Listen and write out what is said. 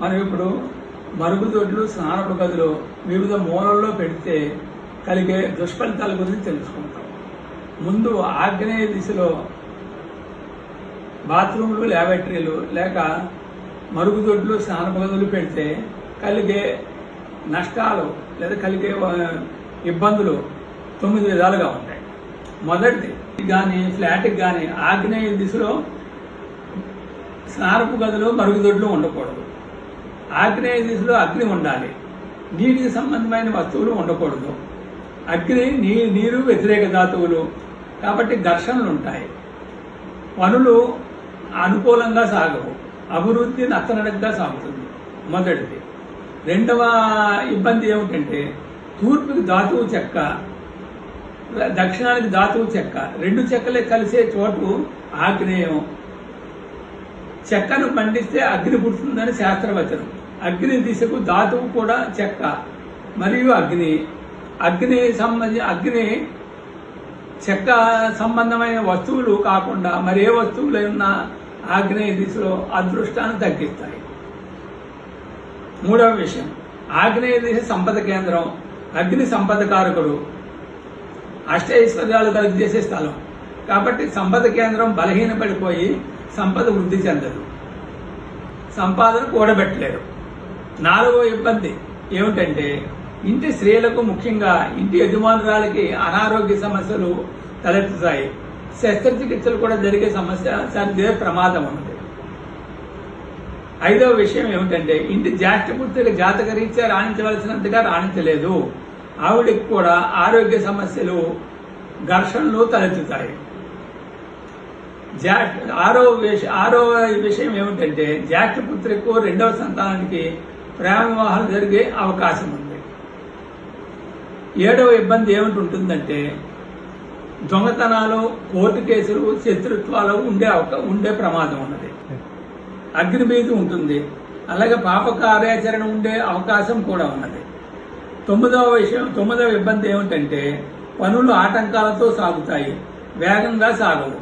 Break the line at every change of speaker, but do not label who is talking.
మనం ఇప్పుడు మరుగుదొడ్లు స్నానపు గదులు వివిధ మూలల్లో పెడితే కలిగే దుష్ఫలితాల గురించి తెలుసుకుంటాం. ముందు ఆగ్నేయ దిశలో బాత్రూమ్లు, ల్యాబరేటరీలు లేక మరుగుదొడ్లు, స్నానపు గదులు పెడితే కలిగే నష్టాలు లేదా కలిగే ఇబ్బందులు 9 విధాలుగా ఉంటాయి. మొదటిది కానీ ఫ్లాట్కి కానీ ఆగ్నేయ దిశలో స్నానపు గదులు, మరుగుదొడ్లు ఉండకూడదు. ఆగ్నేయ దిశలో అగ్ని ఉండాలి. నీటికి సంబంధమైన వస్తువులు ఉండకూడదు. అగ్ని నీరు వ్యతిరేక ధాతువులు కాబట్టి ఘర్షణలు ఉంటాయి. పనులు అనుకూలంగా సాగవు. అభివృద్ధి నత్తనడకగా సాగుతుంది. మొదటిది. రెండవ ఇబ్బంది ఏమిటంటే తూర్పుకి ధాతువు చెక్క, దక్షిణానికి ధాతువు చెక్క, రెండు చెక్కలే కలిసే చోటు ఆగ్నేయం. చెక్కను పండిస్తే అగ్ని పుడుతుందని శాస్త్రవచనం. అగ్ని దిశకు ధాతువు కూడా చెక్క మరియు అగ్ని చెక్క సంబంధమైన వస్తువులు కాకుండా మరే వస్తువులైనా ఆగ్నేయ దిశలో అదృష్టాన్ని తగ్గిస్తాయి. మూడవ విషయం, ఆగ్నేయ దిశ సంపద కేంద్రం. అగ్ని సంపద కారకుడు, అష్టైశ్వర్యాలు కలిగి చేసే స్థలం కాబట్టి సంపద కేంద్రం బలహీనపడిపోయి సంపద వృద్ధి చెందదు, సంపాదన కూడబెట్టలేరు. నాలుగో ఇబ్బంది ఏమిటంటే ఇంటి స్త్రీలకు, ముఖ్యంగా ఇంటి యజమానురాలకి అనారోగ్య సమస్యలు తలెత్తుతాయి. శస్త్రచికిత్సలు కూడా జరిగే ప్రమాదం ఉంది. ఐదవ విషయం ఏమిటంటే ఇంటి జ్యేష్ఠపుత్రిక జాతకరీత్యా రాణించవలసినంతగా రాణించలేదు. ఆవిడకి కూడా ఆరోగ్య సమస్యలు, ఘర్షణలు తలెత్తుతాయి. ఆరో విషయం ఏమిటంటే జ్యేష్ఠపుత్రికకు రెండవ సంతానానికి ప్రేమ వివాహాలు జరిగే అవకాశం ఉంది. ఏడవ ఇబ్బంది ఏమిటి ఉంటుందంటే దొంగతనాలు, కోర్టు కేసులు, శత్రుత్వాలు ఉండే ప్రమాదం ఉన్నది. అగ్నిభీతి ఉంటుంది. అలాగే పాప కార్యాచరణ ఉండే అవకాశం కూడా ఉన్నది. తొమ్మిదవ ఇబ్బంది ఏమిటంటే పనులు ఆటంకాలతో సాగుతాయి, వేగంగా సాగవు.